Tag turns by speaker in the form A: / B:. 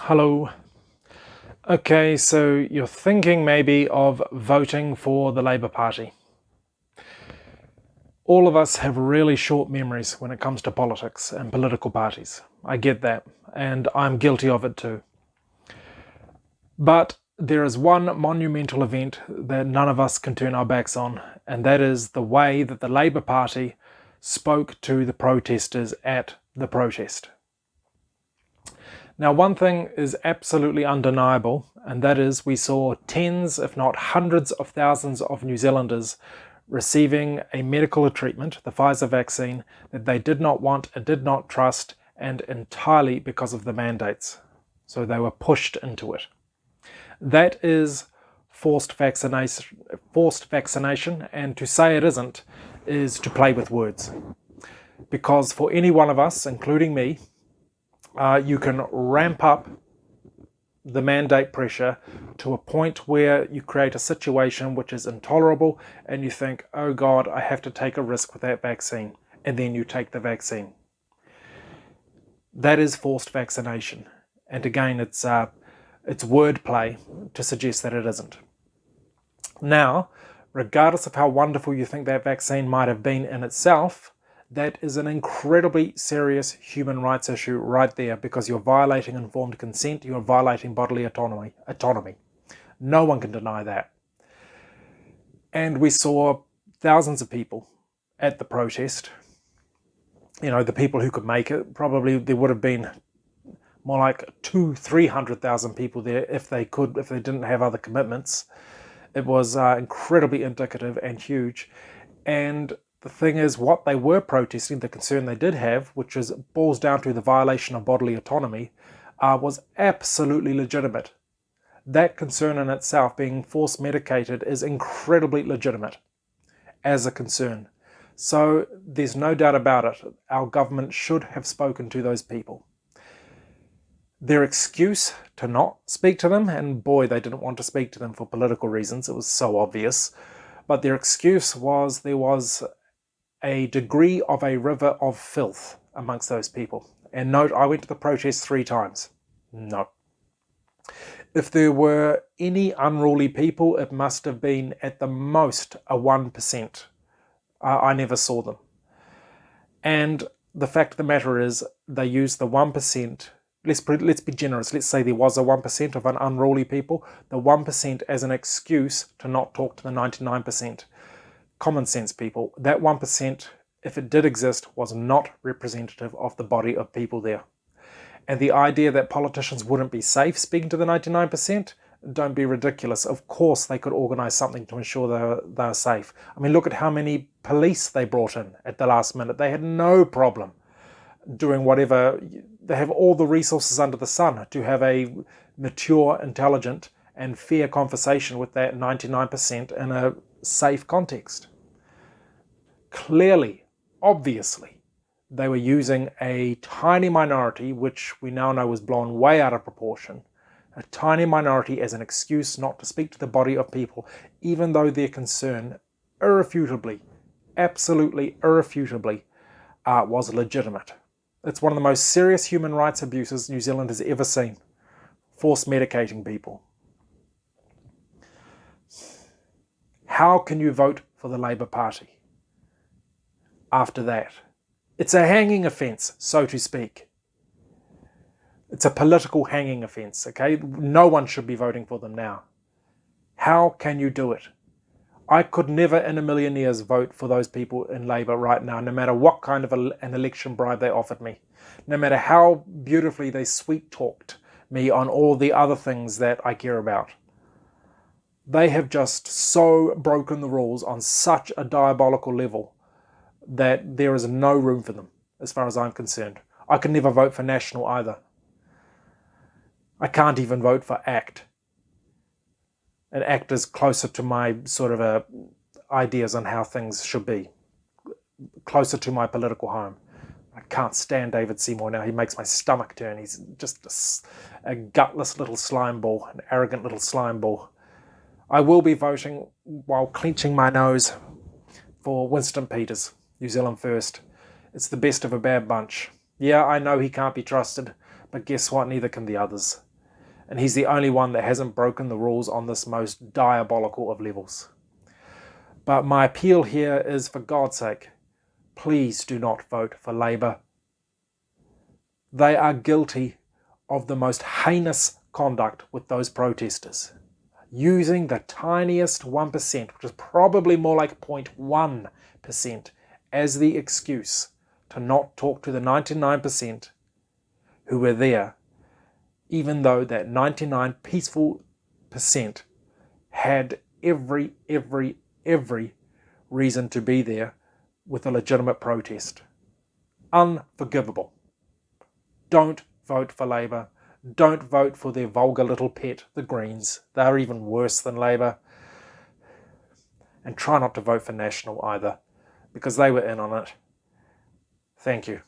A: Hello. Okay, so you're thinking maybe of voting for the Labour Party. All of us have really short memories when it comes to politics and political parties. I get that, and I'm guilty of it too. But there is one monumental event that none of us can turn our backs on, and that is the way that the Labour Party spoke to the protesters at the protest. Now, one thing is absolutely undeniable, and that is we saw tens, if not hundreds of thousands of New Zealanders receiving a medical treatment, the Pfizer vaccine, that they did not want and did not trust, and entirely because of the mandates. So they were pushed into it. That is forced vaccination, and to say it isn't is to play with words. Because for any one of us, including me, you can ramp up the mandate pressure to a point where you create a situation which is intolerable and you think, oh God, I have to take a risk with that vaccine, and then you take the vaccine. That is forced vaccination. And again, it's wordplay to suggest that it isn't. Now, regardless of how wonderful you think that vaccine might have been in itself, that is an incredibly serious human rights issue right there, because you're violating informed consent, you're violating bodily autonomy. No one can deny that. And we saw thousands of people at the protest. You know, the people who could make it, probably there would have been more like 200,000-300,000 people there if they didn't have other commitments. It was incredibly indicative and huge. And the thing is, what they were protesting, the concern they did have, which boils down to the violation of bodily autonomy, was absolutely legitimate. That concern in itself, being force medicated, is incredibly legitimate as a concern. So there's no doubt about it. Our government should have spoken to those people. Their excuse to not speak to them, and boy, they didn't want to speak to them for political reasons, it was so obvious, but their excuse was there was a degree of a river of filth amongst those people. And note, I went to the protest 3 times. No. If there were any unruly people, it must have been at the most a 1%. I never saw them. And the fact of the matter is, they used the 1%. Let's be generous. Let's say there was a 1% of unruly people. The 1% as an excuse to not talk to the 99%. Common sense people. That 1%, if it did exist, was not representative of the body of people there. And the idea that politicians wouldn't be safe speaking to the 99%, don't be ridiculous. Of course they could organise something to ensure they're safe. I mean, look at how many police they brought in at the last minute. They had no problem doing whatever. They have all the resources under the sun to have a mature, intelligent and fair conversation with that 99% in a safe context. Clearly, obviously, they were using a tiny minority, which we now know was blown way out of proportion, a tiny minority as an excuse not to speak to the body of people, even though their concern irrefutably, absolutely irrefutably, was legitimate. It's one of the most serious human rights abuses New Zealand has ever seen. Force medicating people. How can you vote for the Labour Party after that? It's a hanging offence, so to speak. It's a political hanging offence, okay? No one should be voting for them now. How can you do it? I could never in a million years vote for those people in Labour right now, no matter what kind of an election bribe they offered me. No matter how beautifully they sweet-talked me on all the other things that I care about. They have just so broken the rules on such a diabolical level that there is no room for them, as far as I'm concerned. I could never vote for National either. I can't even vote for ACT. And ACT is closer to my sort of ideas on how things should be. Closer to my political home. I can't stand David Seymour now. He makes my stomach turn. He's just a gutless little slime ball, an arrogant little slime ball. I will be voting while clenching my nose for Winston Peters. New Zealand First. It's the best of a bad bunch. Yeah, I know he can't be trusted, but guess what? Neither can the others. And he's the only one that hasn't broken the rules on this most diabolical of levels. But my appeal here is, for God's sake, please do not vote for Labour. They are guilty of the most heinous conduct with those protesters, using the tiniest 1%, which is probably more like 0.1%, as the excuse to not talk to the 99% who were there, even though that 99 peaceful percent had every reason to be there with a legitimate protest. Unforgivable. Don't vote for Labour. Don't vote for their vulgar little pet, the Greens. They're even worse than Labour. And try not to vote for National either, because they were in on it. Thank you.